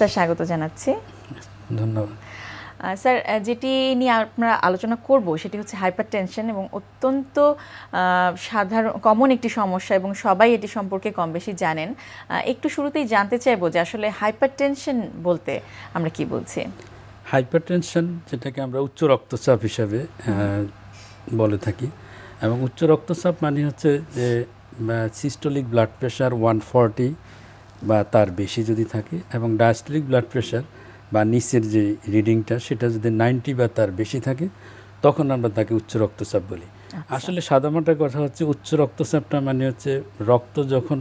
Sir স্বাগত জানাচ্ছি। ধন্যবাদ স্যার, যেটি নিয়ে আমরা আলোচনা করব সেটি হচ্ছে হাইপারটেনশন, এবং অত্যন্ত সাধারণ কমন একটি সমস্যা এবং সবাই এটি সম্পর্কে কম বেশি জানেন। একটু শুরুতেই জানতে চাইবো যে আসলে হাইপারটেনশন বলতে আমরা কি বলছি? হাইপারটেনশন যেটাকে আমরা উচ্চ রক্তচাপ হিসাবে বলে থাকি, এবং উচ্চ রক্তচাপ মানে হচ্ছে যে সিস্টোলিক ব্লাড প্রেশার 140 বা তার বেশি যদি থাকে, এবং ডায়াস্টোলিক ব্লাড প্রেশার বা নিচের যে রিডিংটা সেটা যদি 90 বা তার বেশি থাকে, তখন আমরা তাকে উচ্চ রক্তচাপ বলি। আসলে সাধারণত কথা হচ্ছে উচ্চ রক্তচাপটা মানে হচ্ছে রক্ত যখন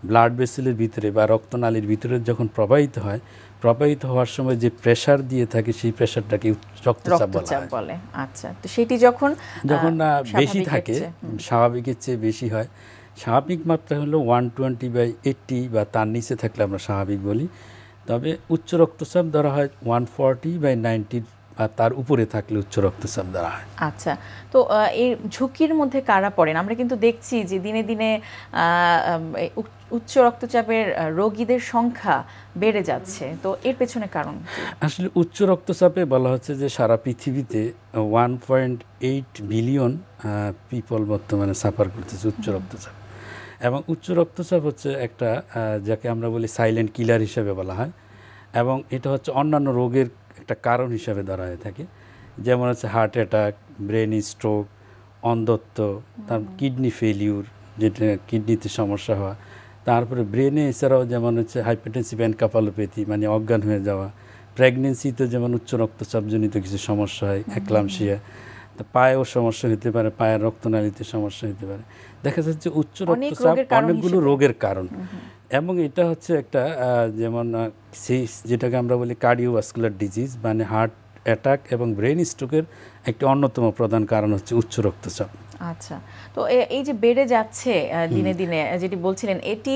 ব্লাড ভেসেলের ভিতরে বা রক্তনালীর ভিতরে যখন প্রবাহিত হওয়ার সময় যে প্রেসার দিয়ে থাকে সেই প্রেসারটাকে রক্তচাপ বলে। আচ্ছা, তো সেটি যখন বেশি থাকে, স্বাভাবিকের চেয়ে বেশি হয়। স্বাভাবিক মাত্রা হলো 120/80 বা তার নিচে থাকলে আমরা স্বাভাবিক বলি। তবে উচ্চ রক্তচাপ ধরা হয় 140/90 বা তার উপরে থাকলে উচ্চ রক্তচাপ ধরা হয়। আচ্ছা, তো এই ঝুঁকির মধ্যে কারা পড়েন? আমরা কিন্তু দেখছি যে দিনে দিনে উচ্চ রক্তচাপের রোগীদের সংখ্যা বেড়ে যাচ্ছে, তো এর পেছনে কারণ? আসলে উচ্চ রক্তচাপে বলা হচ্ছে যে সারা পৃথিবীতে 1.8 বিলিয়ন পিপল বর্তমানে সাফার করতেছে উচ্চ রক্তচাপ। এবং উচ্চ রক্তচাপ হচ্ছে একটা যাকে আমরা বলি সাইলেন্ট কিলার হিসেবে বলা হয়, এবং এটা হচ্ছে অন্যান্য রোগের একটা কারণ হিসেবে ধরা হয়ে থাকে। যেমন হচ্ছে হার্ট অ্যাটাক, ব্রেন স্ট্রোক, অন্ধত্ব, তারপর কিডনি ফেলিউর, যেটা কিডনিতে সমস্যা হওয়া, তারপরে ব্রেনে এছাড়াও যেমন হচ্ছে হাইপারটেনসিভ এনকেফালোপ্যাথি মানে অজ্ঞান হয়ে যাওয়া, প্রেগনেন্সিতে যেমন উচ্চ রক্তচাপজনিত কিছু সমস্যা হয়, একলামশিয়া, পায়েও সমস্যা হতে পারে, পায়ের রক্তনালীতে সমস্যা হতে পারে। দেখা যাচ্ছে উচ্চ রক্তচাপ অনেকগুলো রোগের কারণ, এবং এটা হচ্ছে একটা যেমন সেই যেটাকে আমরা বলি কার্ডিওভাস্কুলার ডিজিজ মানে হার্ট অ্যাটাক এবং ব্রেন স্ট্রোকের একটি অন্যতম প্রধান কারণ হচ্ছে উচ্চ রক্তচাপ। আচ্ছা, তো এই যে বেড়ে যাচ্ছে দিনে দিনে যেটি বলছিলেন, এটি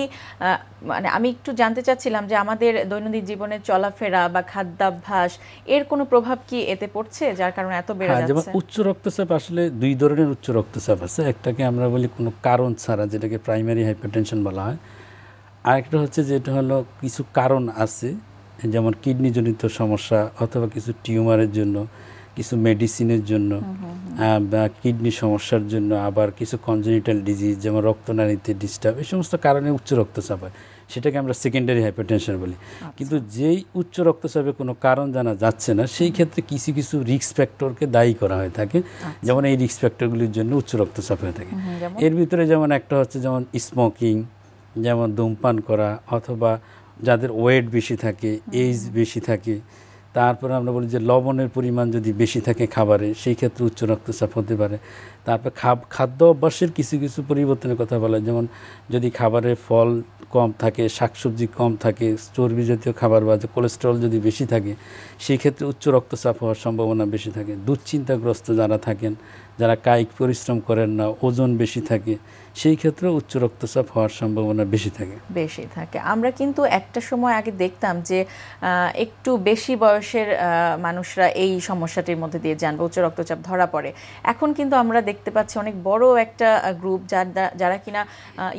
মানে আমি একটু জানতে চাচ্ছিলাম যে আমাদের দৈনন্দিন জীবনের চলাফেরা বা খাদ্যাভ্যাস এর কোনো প্রভাব কি এতে পড়ছে যার কারণে এত বেড়ে যাচ্ছে? যেমন উচ্চ রক্তচাপ আসলে দুই ধরনের উচ্চ রক্তচাপ আছে। একটাকে আমরা বলি কোনো কারণ ছাড়া, যেটাকে প্রাইমারি হাইপারটেনশন বলা হয়। আরেকটা হচ্ছে যেটা হলো কিছু কারণ আছে, যেমন কিডনিজনিত সমস্যা অথবা কিছু টিউমারের জন্য, কিছু মেডিসিনের জন্য বা কিডনি সমস্যার জন্য, আবার কিছু কনজেনিটাল ডিজিজ যেমন রক্তনালীতে ডিস্টার্ব, এই সমস্ত কারণে উচ্চ রক্তচাপ হয়। সেটাকে আমরা সেকেন্ডারি হাইপারটেনশন বলি। কিন্তু যেই উচ্চ রক্তচাপে কোনো কারণ জানা যাচ্ছে না, সেই ক্ষেত্রে কিছু কিছু রিস্ক ফ্যাক্টরকে দায়ী করা হয়ে থাকে। যেমন এই রিস্ক ফ্যাক্টরগুলির জন্য উচ্চ রক্তচাপ হয়ে থাকে। এর ভিতরে যেমন একটা হচ্ছে যেমন স্মোকিং, যেমন ধূমপান করা, অথবা যাদের ওয়েট বেশি থাকে, এজ বেশি থাকে, তারপরে আমরা বলি যে লবণের পরিমাণ যদি বেশি থাকে খাবারে, সেই ক্ষেত্রে উচ্চ রক্তচাপ হতে পারে। তারপর খাদ্য অভ্যাসের কিছু কিছু পরিবর্তনের কথা বলা, যেমন যদি খাবারে ফল কম থাকে, শাকসবজি কম থাকে, চর্বি জাতীয় খাবার বা কোলেস্টেরল যদি বেশি থাকে, সেই ক্ষেত্রে উচ্চ রক্তচাপ হওয়ার সম্ভাবনা বেশি থাকে। দুশ্চিন্তাগ্রস্ত যারা থাকেন, যারা কায়িক পরিশ্রম করেন না, ওজন বেশি থাকে, সেই ক্ষেত্রে উচ্চ রক্তচাপ হওয়ার সম্ভাবনা বেশি থাকে। আমরা কিন্তু একটা সময় আগে দেখতাম যে একটু বেশি বয়সের মানুষরা এই সমস্যাটির মধ্যে দিয়ে যান বা উচ্চ রক্তচাপ ধরা পড়ে। এখন কিন্তু আমরা দেখতে পাচ্ছি অনেক বড় একটা গ্রুপ যারা কিনা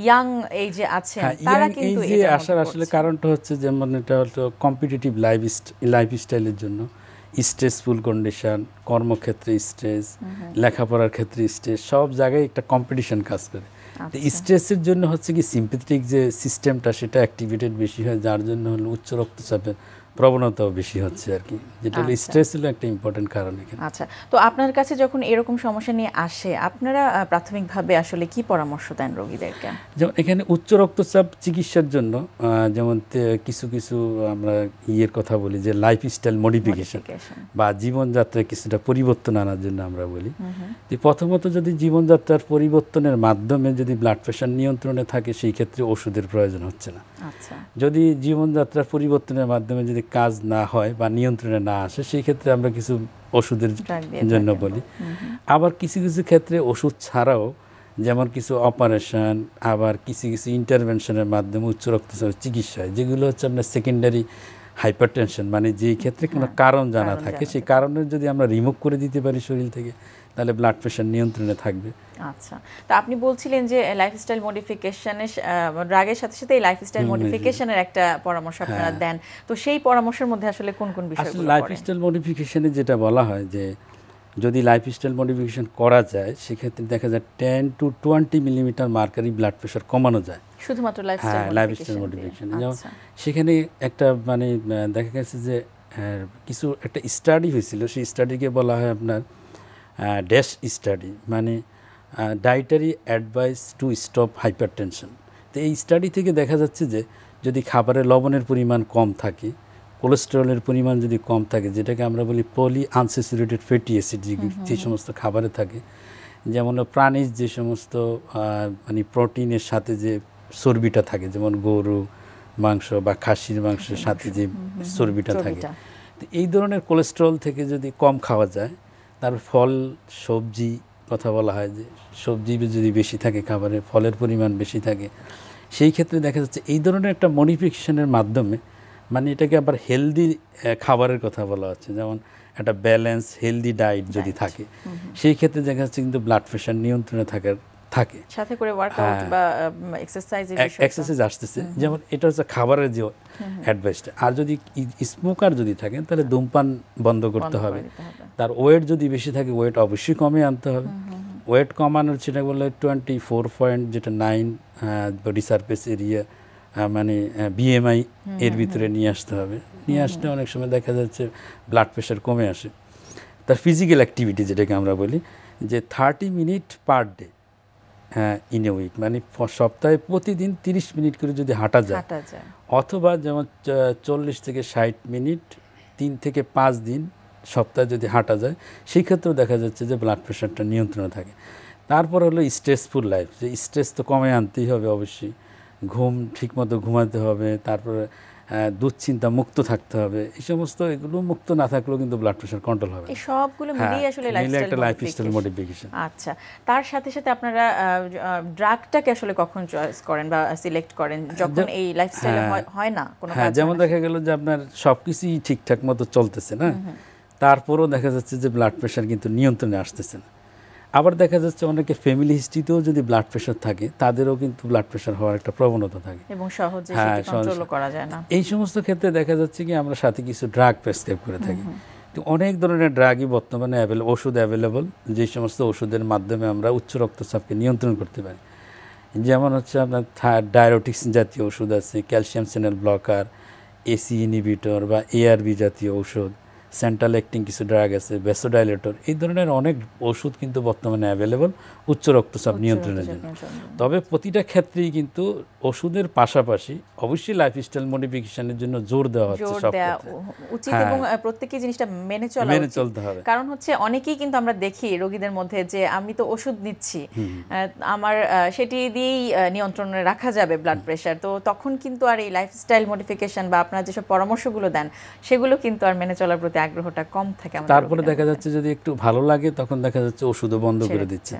ইয়াং এজে আছেন, তারা কিন্তু এই আসার আসলে কারণটা হচ্ছে যেমন এটা হলো কম্পিটিটিভ লাইফস্টাইলের জন্য, স্ট্রেসফুল কন্ডিশন, কর্মক্ষেত্রে স্ট্রেস, লেখাপড়ার ক্ষেত্রে স্ট্রেস, সব জায়গায় একটা কম্পিটিশন কাজ করে। তো স্ট্রেসের জন্য হচ্ছে কি সিম্প্যাথেটিক যে সিস্টেমটা সেটা অ্যাক্টিভেটেড বেশি হয়, যার জন্য হলো উচ্চ রক্তচাপের প্রবণতাও বেশি হচ্ছে আর কি, যেটা হলো স্ট্রেস হলো একটা ইম্পর্টেন্ট কারণ এখানে। আচ্ছা, তো আপনার কাছে যখন এরকম সমস্যা নিয়ে আসে, আপনারা প্রাথমিকভাবে আসলে কি পরামর্শ দেন রোগীদেরকে? যেমন এখানে উচ্চ রক্তচাপ চিকিৎসার জন্য যেমন কিছু কিছু আমরা কথা বলি যে লাইফস্টাইল মডিফিকেশন বা জীবনযাত্রায় কিছুটা পরিবর্তন আনার জন্য আমরা বলি। প্রথমত যদি জীবনযাত্রার পরিবর্তনের মাধ্যমে যদি ব্লাড প্রেশার নিয়ন্ত্রণে থাকে, সেই ক্ষেত্রে ওষুধের প্রয়োজন হচ্ছে না। যদি জীবনযাত্রার পরিবর্তনের মাধ্যমে যদি কাজ না হয় বা নিয়ন্ত্রণে না আসে, সেই ক্ষেত্রে আমরা কিছু ওষুধের জন্য বলি। আবার কিছু কিছু ক্ষেত্রে ওষুধ ছাড়াও, যেমন কিছু অপারেশন, আবার কিছু কিছু ইন্টারভেনশনের মাধ্যমে উচ্চ রক্তচাপের চিকিৎসা হয়, যেগুলো হচ্ছে আপনার সেকেন্ডারি হাইপারটেনশন মানে যেই ক্ষেত্রে কোনো কারণ জানা থাকে সেই কারণের যদি আমরা রিমুভ করে দিতে পারি শরীর থেকে তাহলে ব্লাড প্রেশার নিয়ন্ত্রণে থাকবে। আচ্ছা, তো আপনি বলছিলেন যে লাইফস্টাইল মডিফিকেশনের ড্রাগের সাথে সাথে এই লাইফস্টাইল মডিফিকেশনের একটা পরামর্শ আপনারা দেন, তো সেই পরামর্শের মধ্যে আসলে কোন কোন বিষয়গুলো পড়ে? লাইফস্টাইল মডিফিকেশনে যেটা বলা হয় যে যদি লাইফস্টাইল মডিফিকেশন করা যায় সেক্ষেত্রে দেখা যায় 10 to 20 millimetre mercury blood pressure কমানো যায় শুধুমাত্র লাইফস্টাইল মডিফিকেশন। যেমন সেখানে একটা মানে দেখা গেছে যে কিছু একটা স্টাডি হয়েছিল, সেই স্টাডিকে বলা হয় আপনার ড্যাশ স্টাডি, মানে dietary advice to stop hypertension. তো এই স্টাডি থেকে দেখা যাচ্ছে যে যদি খাবারে লবণের পরিমাণ কম থাকে, কোলেস্টেরলের পরিমাণ যদি কম থাকে, যেটাকে আমরা বলি পলি আনস্যাচুরেটেড ফ্যাটি অ্যাসিড যে সমস্ত খাবারে থাকে, যেমন প্রাণীজ যে সমস্ত মানে প্রোটিনের সাথে যে চর্বিটা থাকে, যেমন গরু মাংস বা খাসির মাংসের সাথে যে চর্বিটা থাকে, তো এই ধরনের কোলেস্টেরল থেকে যদি কম খাওয়া যায়, তার ফল সবজি কথা বলা হয় যে সবজি যদি বেশি থাকে খাবারে, ফলের পরিমাণ বেশি থাকে, সেই ক্ষেত্রে দেখা যাচ্ছে এই ধরনের একটা মডিফিকেশনের মাধ্যমে মানে এটাকে আবার হেলদি খাবারের কথা বলা হচ্ছে, যেমন একটা ব্যালেন্স হেলদি ডায়েট যদি থাকে সেই ক্ষেত্রে দেখা যাচ্ছে কিন্তু ব্লাড প্রেশার নিয়ন্ত্রণে থাকে সাথে করে ওয়ার্কআউট বা এক্সারসাইজ আসতেছে। যেমন এটা হচ্ছে খাবারের যে অ্যাডভাইসটা। আর যদি স্মোকার যদি থাকেন তাহলে ধূমপান বন্ধ করতে হবে। তার ওয়েট যদি বেশি থাকে ওয়েট অবশ্যই কমিয়ে আনতে হবে। ওয়েট কমানোর সেটা বলে 24.9 বডি সারফেস এরিয়া মানে বিএমআই এর ভিতরে নিয়ে আসতে হবে। নিয়ে আসলে অনেক সময় দেখা যাচ্ছে ব্লাড প্রেশার কমে আসে। তার ফিজিক্যাল অ্যাক্টিভিটি যেটাকে আমরা বলি যে 30 minute per day in a week, মানে সপ্তাহে প্রতিদিন 30 মিনিট করে যদি হাঁটা যায়, অথবা যেমন 40 থেকে 60 মিনিট 3 থেকে 5 দিন সপ্তাহে যদি হাঁটা যায়, সেই ক্ষেত্রেও দেখা যাচ্ছে যে ব্লাড প্রেশারটা নিয়ন্ত্রণে থাকে। তারপর হলো স্ট্রেসফুল লাইফ, যে স্ট্রেস তো কমে আনতেই হবে অবশ্যই, ঘুম ঠিকমতো ঘুমাতে হবে, তারপরে দুশ্চিন্তা মুক্ত থাকতে হবে। এই সমস্ত এগুলো মুক্ত না থাকলেও কিন্তু ব্লাড প্রেশার কন্ট্রোল হবে। এই সবগুলো মিলিয়ে আসলে লাইফস্টাইল মডিফিকেশন। আচ্ছা, তার সাথে সাথে আপনারা ড্রাগটাকে আসলে কখন চয়েস করেন বা সিলেক্ট করেন যখন এই লাইফস্টাইল হয় না কোনো কাজ? যেমন দেখা গেল যে আপনার সবকিছুই ঠিকঠাক মতো চলতেছে না, তারপরও দেখা যাচ্ছে যে ব্লাড প্রেশার কিন্তু নিয়ন্ত্রণে আসতেছে না। আবার দেখা যাচ্ছে অনেকে ফ্যামিলি হিস্ট্রিতেও যদি ব্লাড প্রেশার থাকে তাদেরও কিন্তু ব্লাড প্রেশার হওয়ার একটা প্রবণতা থাকে এবং সহজে সেটা কন্ট্রোল করা যায় না। এই সমস্ত ক্ষেত্রে দেখা যাচ্ছে কি আমরা সাথে কিছু ড্রাগ প্রেসক্রাইব করে থাকি। তো অনেক ধরনের ড্রাগই বর্তমানে ওষুধ অ্যাভেলেবল, যে সমস্ত ওষুধের মাধ্যমে আমরা উচ্চ রক্তচাপকে নিয়ন্ত্রণ করতে পারি। যেমন হচ্ছে আপনার ডায়াবেটিক্স জাতীয় ওষুধ আছে, calcium channel blocker, AC inhibitor বা এআরবি জাতীয় ঔষধ, সেন্ট্রাল অ্যাক্টিং কিছু ড্রাগ আছে, ভ্যাসোডাইলেটর, এই ধরনের অনেক ওষুধ কিন্তু বর্তমানে অ্যাভেলেবল উচ্চ রক্তচাপ নিয়ন্ত্রণের জন্য। তবে প্রতিটা ক্ষেত্রেই কিন্তু ওষুধের পাশাপাশি অবশ্যই লাইফস্টাইল মডিফিকেশনের জন্য জোর দেওয়া হচ্ছে সব উচিত এবং প্রত্যেকই জিনিসটা মেনে চলতে হবে। কারণ হচ্ছে অনেকেই কিন্তু আমরা দেখি রোগীদের মধ্যে যে আমি তো ওষুধ নিচ্ছি, আমার সেটি দিয়েই নিয়ন্ত্রণে রাখা যাবে ব্লাড প্রেশার, তো তখন কিন্তু আর এই লাইফস্টাইল মডিফিকেশন বা আপনারা যেসব পরামর্শগুলো দেন সেগুলো কিন্তু আর মেনে চলার প্রতি আগ্রহটা কম থাকে। তারপরে দেখা যাচ্ছে যদি একটু ভালো লাগে তখন দেখা যাচ্ছে ওষুধও বন্ধ করে দিচ্ছে।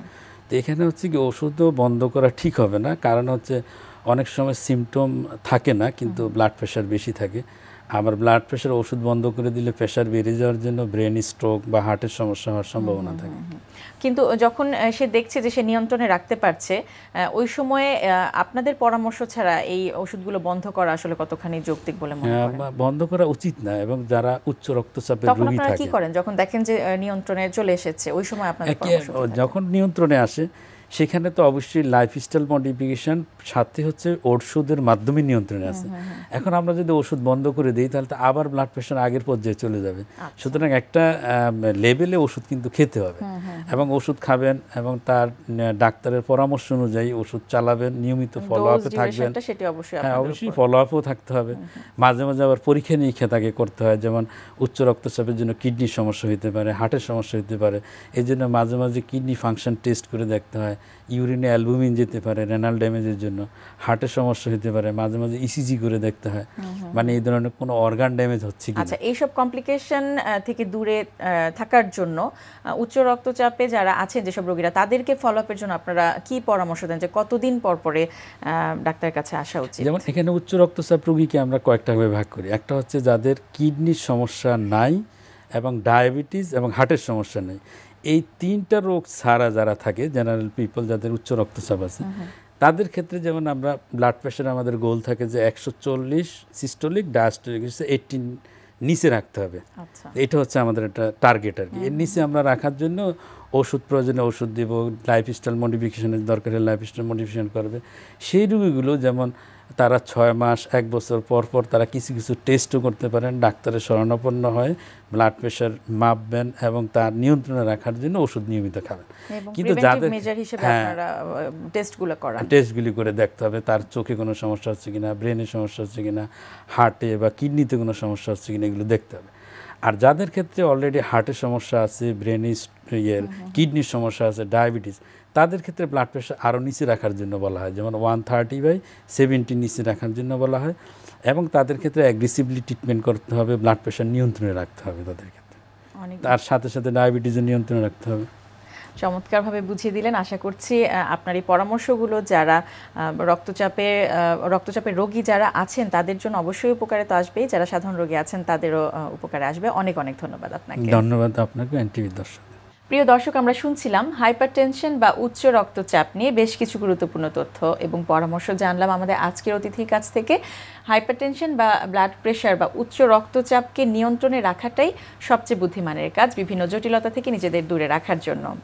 তো এখানে হচ্ছে কি ওষুধও বন্ধ করা ঠিক হবে না, কারণ হচ্ছে অনেক সময় সিমটম থাকে না কিন্তু ব্লাড প্রেশার বেশি থাকে। আবার ব্লাড প্রেশার ওষুধ বন্ধ করে দিলে প্রেশার বেড়ে যাওয়ার জন্য ব্রেন স্ট্রোক বা হার্টের সমস্যা হওয়ার সম্ভাবনা থাকে। কিন্তু যখন সে দেখছে যে সে নিয়ন্ত্রণে রাখতে পারছে, ওই সময়ে আপনাদের পরামর্শ ছাড়া এই ওষুধগুলো বন্ধ করা আসলে কতখানি যৌক্তিক বলে মনে করেন? বন্ধ করা উচিত না। এবং যারা উচ্চ রক্তচাপের রোগী থাকে, তখন আপনারা কি করেন যখন দেখেন যে নিয়ন্ত্রণে চলে এসেছে? ওই সময় আপনাদের পরামর্শ যখন নিয়ন্ত্রণে আসে সেখানে তো অবশ্যই লাইফস্টাইল মডিফিকেশন সাথে হচ্ছে ওষুধের মাধ্যমে নিয়ন্ত্রণে আছে। এখন আমরা যদি ওষুধ বন্ধ করে দিই তাহলে তো আবার ব্লাড প্রেশার আগের পর্যায়ে চলে যাবে। সুতরাং একটা লেভেলে ওষুধ কিন্তু খেতে হবে এবং ওষুধ খাবেন এবং তার ডাক্তারের পরামর্শ অনুযায়ী ওষুধ চালাবেন, নিয়মিত ফলো আপে থাকবেন। হ্যাঁ, অবশ্যই ফলো আপও থাকতে হবে। মাঝে মাঝে আবার পরীক্ষা নিরীক্ষা তাকে করতে হয়, যেমন উচ্চ রক্তচাপের জন্য কিডনির সমস্যা হতে পারে, হার্টের সমস্যা হতে পারে, এই জন্য মাঝে মাঝে কিডনি ফাংশন টেস্ট করে দেখতে হয়। ইউরিনে অ্যালবুমিন যেতে পারে রেনাল ড্যামেজের জন্য, হার্টের সমস্যা হতে পারে, মাঝে মাঝে ইসিজি করে দেখতে হয় মানে এই ধরনের কোনো অর্গান ড্যামেজ হচ্ছে কি। আচ্ছা, এইসব কমপ্লিকেশন থেকে দূরে থাকার জন্য উচ্চ রক্তচাপে যারা আছেন যেসব রোগীরা তাদেরকে ফলো আপের জন্য আপনারা কি পরামর্শ দেন যে কতদিন পর পরে ডাক্তারের কাছে আসা উচিত? যেমন এখানে উচ্চ রক্তচাপ রোগীকে আমরা কয়েকটা ভাবে ভাগ করি। একটা হচ্ছে যাদের কিডনির সমস্যা নাই এবং ডায়াবেটিস এবং হার্টের সমস্যা নেই, এই তিনটা রোগ ছাড়া যারা থাকে জেনারেল পিপল যাদের উচ্চ রক্তচাপ আছে তাদের ক্ষেত্রে যেমন আমরা ব্লাড প্রেশার আমাদের গোল থাকে যে 140 সিস্টোলিক ডায়াস্টোলিক 18 নিচে রাখতে হবে। এটা হচ্ছে আমাদের একটা টার্গেট আর কি। এর নিচে আমরা রাখার জন্য ওষুধ প্রয়োজনে ওষুধ দিব, লাইফস্টাইল মডিফিকেশনের দরকারে লাইফস্টাইল মডিফিকেশন করবে। সেই রোগীগুলো যেমন তারা 6 মাস 1 বছর পর পর তারা কিছু কিছু টেস্টও করতে পারেন, ডাক্তারের শরণাপন্ন হয়, ব্লাড প্রেশার মাপবেন এবং তার নিয়ন্ত্রণে রাখার জন্য ওষুধ নিয়মিত খাবেন। কিন্তু যাদের টেস্টগুলি করে দেখতে হবে তার চোখে কোনো সমস্যা হচ্ছে কিনা, ব্রেনে সমস্যা হচ্ছে কিনা, হার্টে বা কিডনিতে কোনো সমস্যা হচ্ছে কিনা এগুলো দেখতে হবে। আর যাদের ক্ষেত্রে অলরেডি হার্টের সমস্যা আছে, ব্রেনের কিডনির সমস্যা আছে, ডায়াবেটিস, তাদের ক্ষেত্রে ব্লাড প্রেশার আরও নিচে রাখার জন্য বলা হয়, যেমন 130/70 নিচে রাখার জন্য বলা হয়। এবং তাদের ক্ষেত্রে অ্যাগ্রেসিভলি ট্রিটমেন্ট করতে হবে, ব্লাড প্রেশার নিয়ন্ত্রণে রাখতে হবে তাদের ক্ষেত্রে, তার সাথে সাথে ডায়াবেটিসের নিয়ন্ত্রণে রাখতে হবে। চমৎকারভাবে বুঝিয়ে দিলেন। আশা করছি আপনার এই পরামর্শগুলো যারা রক্তচাপের রোগী যারা আছেন তাদের জন্য অবশ্যই উপকারে তো আসবেই, যারা সাধারণ রোগী আছেন তাদেরও উপকারে আসবে। অনেক অনেক ধন্যবাদ আপনাকে। ধন্যবাদ আপনাকে এনটিভি দর্শক। প্রিয় দর্শক, আমরা শুনছিলাম হাইপারটেনশন বা উচ্চ রক্তচাপ নিয়ে বেশ কিছু গুরুত্বপূর্ণ তথ্য এবং পরামর্শ জানলাম আমাদের আজকের অতিথির কাছ থেকে। হাইপারটেনশন বা ব্লাড প্রেশার বা উচ্চ রক্তচাপকে নিয়ন্ত্রণে রাখাটাই সবচেয়ে বুদ্ধিমানের কাজ, বিভিন্ন জটিলতা থেকে নিজেদের দূরে রাখার জন্য।